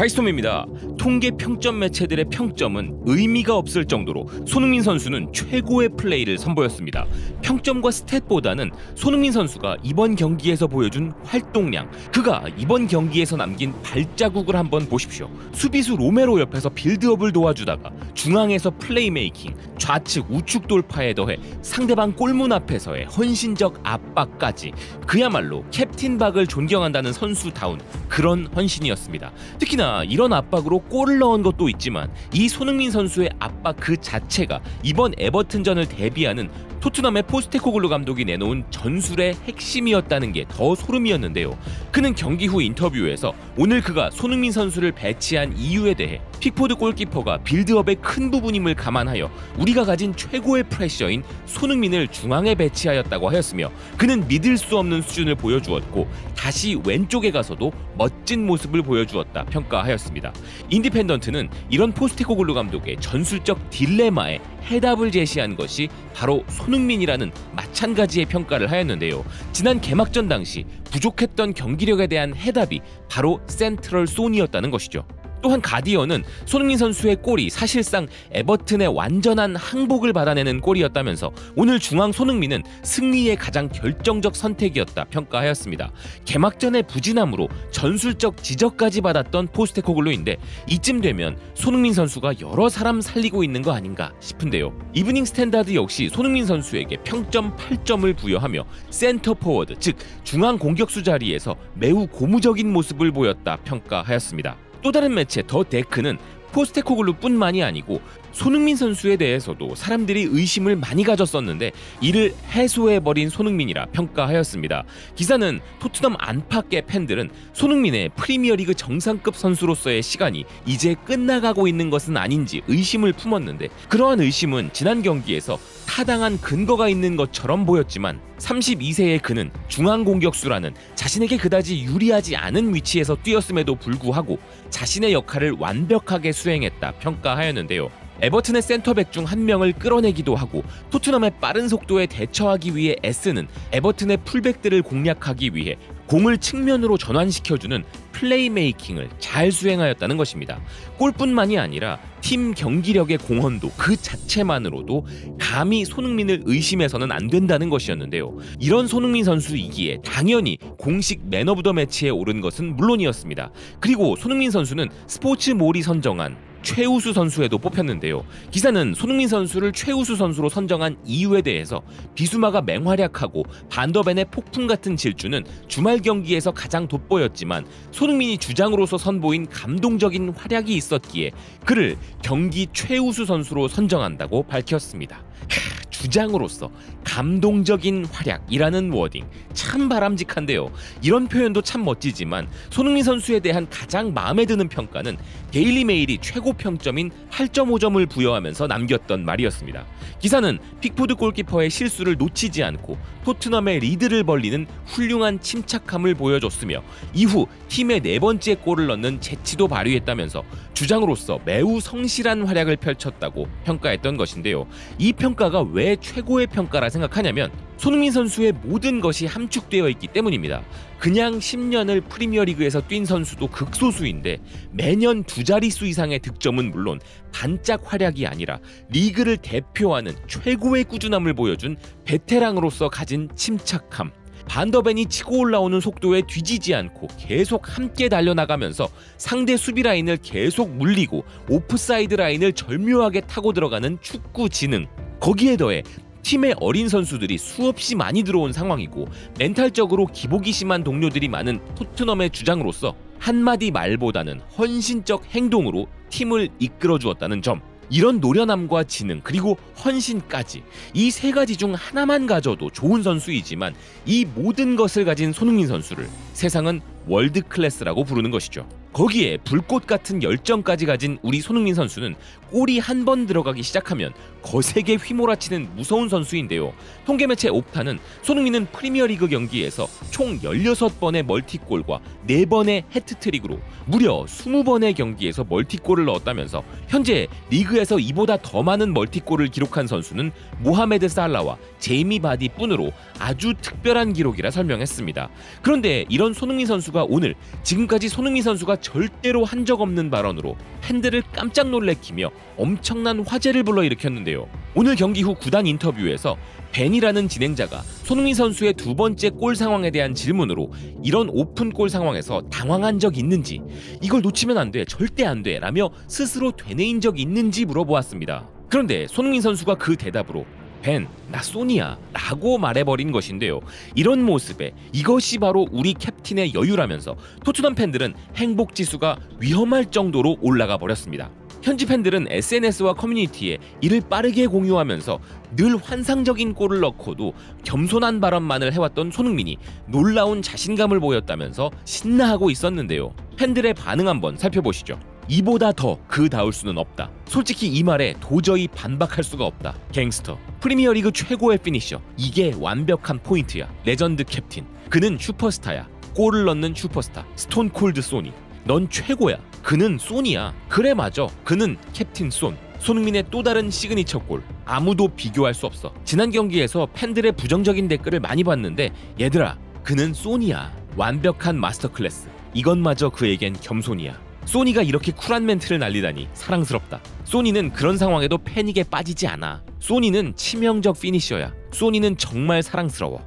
바이스톰입니다. 통계 평점 매체들의 평점은 의미가 없을 정도로 손흥민 선수는 최고의 플레이를 선보였습니다. 평점과 스탯보다는 손흥민 선수가 이번 경기에서 보여준 활동량, 그가 이번 경기에서 남긴 발자국을 한번 보십시오. 수비수 로메로 옆에서 빌드업을 도와주다가 중앙에서 플레이메이킹, 좌측 우측 돌파에 더해 상대방 골문 앞에서의 헌신적 압박까지, 그야말로 캡틴 박을 존경한다는 선수다운 그런 헌신이었습니다. 특히나 이런 압박으로 골을 넣은 것도 있지만 이 손흥민 선수의 압박 그 자체가 이번 에버튼전을 대비하는 토트넘의 포스테코글루 감독이 내놓은 전술의 핵심이었다는 게 더 소름이었는데요. 그는 경기 후 인터뷰에서 오늘 그가 손흥민 선수를 배치한 이유에 대해 픽포드 골키퍼가 빌드업의 큰 부분임을 감안하여 우리가 가진 최고의 프레셔인 손흥민을 중앙에 배치하였다고 하였으며, 그는 믿을 수 없는 수준을 보여주었고 다시 왼쪽에 가서도 멋진 모습을 보여주었다 평가하였습니다. 인디펜던트는 이런 포스테코글루 감독의 전술적 딜레마에 해답을 제시한 것이 바로 손흥민이라는 마찬가지의 평가를 하였는데요. 지난 개막전 당시 부족했던 경기력에 대한 해답이 바로 센트럴 존이었다는 것이죠. 또한 가디언은 손흥민 선수의 골이 사실상 에버튼의 완전한 항복을 받아내는 골이었다면서 오늘 중앙 손흥민은 승리의 가장 결정적 선택이었다 평가하였습니다. 개막전의 부진함으로 전술적 지적까지 받았던 포스테코글루인데 이쯤 되면 손흥민 선수가 여러 사람 살리고 있는 거 아닌가 싶은데요. 이브닝 스탠다드 역시 손흥민 선수에게 평점 8점을 부여하며 센터 포워드, 즉 중앙 공격수 자리에서 매우 고무적인 모습을 보였다 평가하였습니다. 또 다른 매체 더 데크는 포스테코글루뿐만이 아니고 손흥민 선수에 대해서도 사람들이 의심을 많이 가졌었는데 이를 해소해버린 손흥민이라 평가하였습니다. 기사는 토트넘 안팎의 팬들은 손흥민의 프리미어리그 정상급 선수로서의 시간이 이제 끝나가고 있는 것은 아닌지 의심을 품었는데, 그러한 의심은 지난 경기에서 타당한 근거가 있는 것처럼 보였지만 32세의 그는 중앙 공격수라는 자신에게 그다지 유리하지 않은 위치에서 뛰었음에도 불구하고 자신의 역할을 완벽하게 수행했다 평가하였는데요. 에버튼의 센터백 중 한 명을 끌어내기도 하고 토트넘의 빠른 속도에 대처하기 위해 애쓰는 에버튼의 풀백들을 공략하기 위해 공을 측면으로 전환시켜주는 플레이메이킹을 잘 수행하였다는 것입니다. 골뿐만이 아니라 팀 경기력의 공헌도 그 자체만으로도 감히 손흥민을 의심해서는 안 된다는 것이었는데요. 이런 손흥민 선수이기에 당연히 공식 맨 오브 더 매치에 오른 것은 물론이었습니다. 그리고 손흥민 선수는 스포츠몰이 선정한 최우수 선수에도 뽑혔는데요. 기사는 손흥민 선수를 최우수 선수로 선정한 이유에 대해서 비수마가 맹활약하고 반더벤의 폭풍 같은 질주는 주말 경기에서 가장 돋보였지만 손흥민이 주장으로서 선보인 감동적인 활약이 있었기에 그를 경기 최우수 선수로 선정한다고 밝혔습니다. 주장으로서 감동적인 활약이라는 워딩 참 바람직한데요. 이런 표현도 참 멋지지만 손흥민 선수에 대한 가장 마음에 드는 평가는 데일리 메일이 최고 평점인 8.5점을 부여하면서 남겼던 말이었습니다. 기사는 픽포드 골키퍼의 실수를 놓치지 않고 토트넘의 리드를 벌리는 훌륭한 침착함을 보여줬으며 이후 팀의 4번째 골을 넣는 재치도 발휘했다면서 주장으로서 매우 성실한 활약을 펼쳤다고 평가했던 것인데요. 이 평가가 왜 최고의 평가라 생각하냐면 손흥민 선수의 모든 것이 함축되어 있기 때문입니다. 그냥 10년을 프리미어리그에서 뛴 선수도 극소수인데 매년 2자릿수 이상의 득점은 물론 반짝 활약이 아니라 리그를 대표하는 최고의 꾸준함을 보여준 베테랑으로서 가진 침착함, 반더벤이 치고 올라오는 속도에 뒤지지 않고 계속 함께 달려나가면서 상대 수비 라인을 계속 물리고 오프사이드 라인을 절묘하게 타고 들어가는 축구 지능, 거기에 더해 팀의 어린 선수들이 수없이 많이 들어온 상황이고 멘탈적으로 기복이 심한 동료들이 많은 토트넘의 주장으로서 한마디 말보다는 헌신적 행동으로 팀을 이끌어 주었다는 점, 이런 노련함과 지능 그리고 헌신까지 이 세 가지 중 하나만 가져도 좋은 선수이지만 이 모든 것을 가진 손흥민 선수를 세상은 월드 클래스라고 부르는 것이죠. 거기에 불꽃 같은 열정까지 가진 우리 손흥민 선수는 골이 한 번 들어가기 시작하면 거세게 휘몰아치는 무서운 선수인데요. 통계 매체 옵타는 손흥민은 프리미어리그 경기에서 총 16번의 멀티골과 4번의 해트트릭으로 무려 20번의 경기에서 멀티골을 넣었다면서 현재 리그에서 이보다 더 많은 멀티골을 기록한 선수는 모하메드 살라와 제이미 바디뿐으로 아주 특별한 기록이라 설명했습니다. 그런데 이런 손흥민 선수가 오늘 지금까지 손흥민 선수가 절대로 한 적 없는 발언으로 팬들을 깜짝 놀래키며 엄청난 화제를 불러일으켰는데요. 오늘 경기 후 구단 인터뷰에서 벤이라는 진행자가 손흥민 선수의 두 번째 골 상황에 대한 질문으로 이런 오픈 골 상황에서 당황한 적 있는지, 이걸 놓치면 안 돼, 절대 안 돼 라며 스스로 되뇌인 적 있는지 물어보았습니다. 그런데 손흥민 선수가 그 대답으로 벤, 나 소니야 라고 말해버린 것인데요. 이런 모습에 이것이 바로 우리 캡틴의 여유라면서 토트넘 팬들은 행복지수가 위험할 정도로 올라가 버렸습니다. 현지 팬들은 SNS와 커뮤니티에 이를 빠르게 공유하면서 늘 환상적인 골을 넣고도 겸손한 발언만을 해왔던 손흥민이 놀라운 자신감을 보였다면서 신나하고 있었는데요. 팬들의 반응 한번 살펴보시죠. 이보다 더 그다울 수는 없다. 솔직히 이 말에 도저히 반박할 수가 없다. 갱스터, 프리미어리그 최고의 피니셔, 이게 완벽한 포인트야. 레전드 캡틴, 그는 슈퍼스타야. 골을 넣는 슈퍼스타, 스톤콜드 소니. 넌 최고야. 그는 소니야. 그래 맞아, 그는 캡틴 손. 손흥민의 또 다른 시그니처 골, 아무도 비교할 수 없어. 지난 경기에서 팬들의 부정적인 댓글을 많이 봤는데 얘들아, 그는 소니야. 완벽한 마스터 클래스. 이것마저 그에겐 겸손이야. 소니가 이렇게 쿨한 멘트를 날리다니 사랑스럽다. 소니는 그런 상황에도 패닉에 빠지지 않아. 소니는 치명적 피니셔야. 소니는 정말 사랑스러워.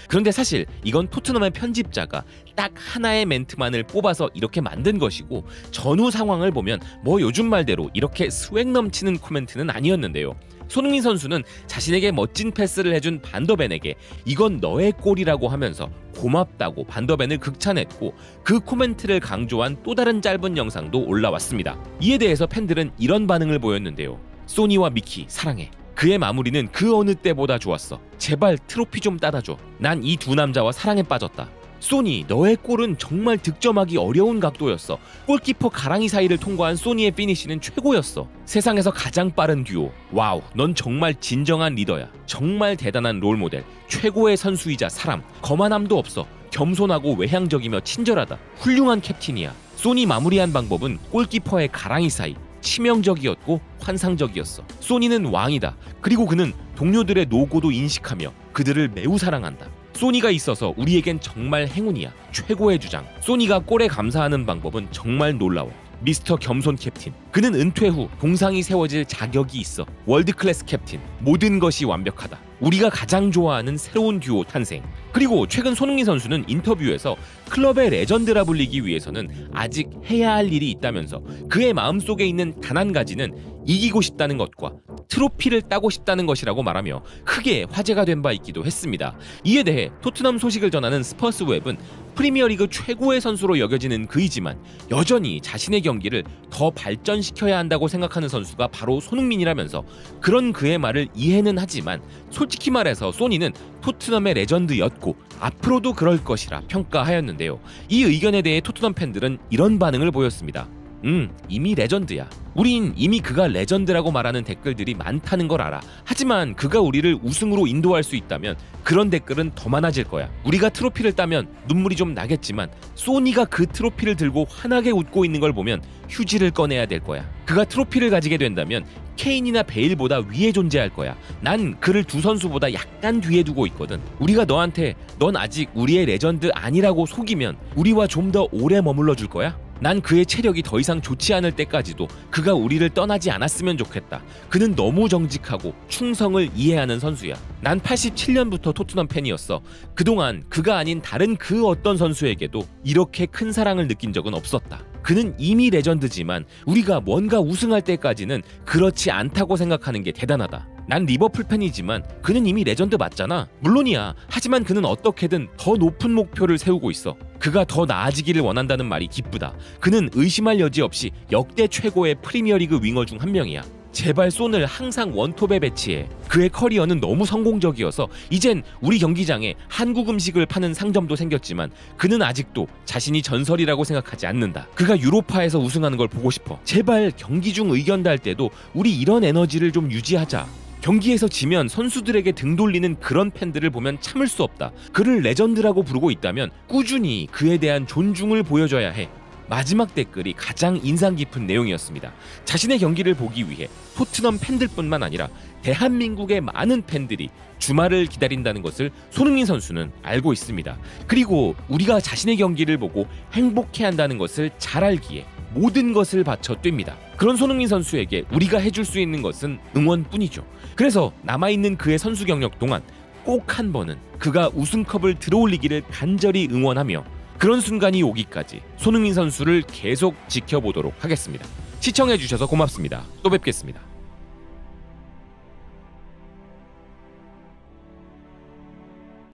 그런데 사실 이건 토트넘의 편집자가 딱 하나의 멘트만을 뽑아서 이렇게 만든 것이고, 전후 상황을 보면 뭐 요즘 말대로 이렇게 스웩 넘치는 코멘트는 아니었는데요. 손흥민 선수는 자신에게 멋진 패스를 해준 반더벤에게 이건 너의 골이라고 하면서 고맙다고 반더벤을 극찬했고, 그 코멘트를 강조한 또 다른 짧은 영상도 올라왔습니다. 이에 대해서 팬들은 이런 반응을 보였는데요. 소니와 미키 사랑해. 그의 마무리는 그 어느 때보다 좋았어. 제발 트로피 좀 따다줘. 난 이 두 남자와 사랑에 빠졌다. 소니, 너의 골은 정말 득점하기 어려운 각도였어. 골키퍼 가랑이 사이를 통과한 소니의 피니시는 최고였어. 세상에서 가장 빠른 듀오. 와우, 넌 정말 진정한 리더야. 정말 대단한 롤모델. 최고의 선수이자 사람. 거만함도 없어. 겸손하고 외향적이며 친절하다. 훌륭한 캡틴이야. 소니 마무리한 방법은 골키퍼의 가랑이 사이. 치명적이었고 환상적이었어. 소니는 왕이다. 그리고 그는 동료들의 노고도 인식하며 그들을 매우 사랑한다. 소니가 있어서 우리에겐 정말 행운이야. 최고의 주장. 소니가 골에 감사하는 방법은 정말 놀라워. 미스터 겸손 캡틴. 그는 은퇴 후 동상이 세워질 자격이 있어. 월드클래스 캡틴. 모든 것이 완벽하다. 우리가 가장 좋아하는 새로운 듀오 탄생. 그리고 최근 손흥민 선수는 인터뷰에서 클럽의 레전드라 불리기 위해서는 아직 해야 할 일이 있다면서 그의 마음속에 있는 단 한 가지는 이기고 싶다는 것과 트로피를 따고 싶다는 것이라고 말하며 크게 화제가 된 바 있기도 했습니다. 이에 대해 토트넘 소식을 전하는 스퍼스웹은 프리미어리그 최고의 선수로 여겨지는 그이지만 여전히 자신의 경기를 더 발전시켜야 한다고 생각하는 선수가 바로 손흥민이라면서 그런 그의 말을 이해는 하지만 솔직히 말해서 소니는 토트넘의 레전드였고 앞으로도 그럴 것이라 평가하였는데요. 이 의견에 대해 토트넘 팬들은 이런 반응을 보였습니다. 이미 레전드야. 우린 이미 그가 레전드라고 말하는 댓글들이 많다는 걸 알아. 하지만 그가 우리를 우승으로 인도할 수 있다면 그런 댓글은 더 많아질 거야. 우리가 트로피를 따면 눈물이 좀 나겠지만 소니가 그 트로피를 들고 환하게 웃고 있는 걸 보면 휴지를 꺼내야 될 거야. 그가 트로피를 가지게 된다면 케인이나 베일보다 위에 존재할 거야. 난 그를 두 선수보다 약간 뒤에 두고 있거든. 우리가 너한테 넌 아직 우리의 레전드 아니라고 속이면 우리와 좀 더 오래 머물러 줄 거야? 난 그의 체력이 더 이상 좋지 않을 때까지도 그가 우리를 떠나지 않았으면 좋겠다. 그는 너무 정직하고 충성을 이해하는 선수야. 난 87년부터 토트넘 팬이었어. 그동안 그가 아닌 다른 그 어떤 선수에게도 이렇게 큰 사랑을 느낀 적은 없었다. 그는 이미 레전드지만 우리가 뭔가 우승할 때까지는 그렇지 않다고 생각하는 게 대단하다. 난 리버풀 팬이지만 그는 이미 레전드 맞잖아. 물론이야. 하지만 그는 어떻게든 더 높은 목표를 세우고 있어. 그가 더 나아지기를 원한다는 말이 기쁘다. 그는 의심할 여지 없이 역대 최고의 프리미어리그 윙어 중 한 명이야. 제발 손을 항상 원톱에 배치해. 그의 커리어는 너무 성공적이어서 이젠 우리 경기장에 한국 음식을 파는 상점도 생겼지만 그는 아직도 자신이 전설이라고 생각하지 않는다. 그가 유로파에서 우승하는 걸 보고 싶어. 제발 경기 중 의견 달 때도 우리 이런 에너지를 좀 유지하자. 경기에서 지면 선수들에게 등 돌리는 그런 팬들을 보면 참을 수 없다. 그를 레전드라고 부르고 있다면 꾸준히 그에 대한 존중을 보여줘야 해. 마지막 댓글이 가장 인상 깊은 내용이었습니다. 자신의 경기를 보기 위해 토트넘 팬들뿐만 아니라 대한민국의 많은 팬들이 주말을 기다린다는 것을 손흥민 선수는 알고 있습니다. 그리고 우리가 자신의 경기를 보고 행복해한다는 것을 잘 알기에 모든 것을 바쳐 뜁니다. 그런 손흥민 선수에게 우리가 해줄 수 있는 것은 응원뿐이죠. 그래서 남아있는 그의 선수 경력 동안 꼭 한 번은 그가 우승컵을 들어올리기를 간절히 응원하며 그런 순간이 오기까지 손흥민 선수를 계속 지켜보도록 하겠습니다. 시청해주셔서 고맙습니다. 또 뵙겠습니다.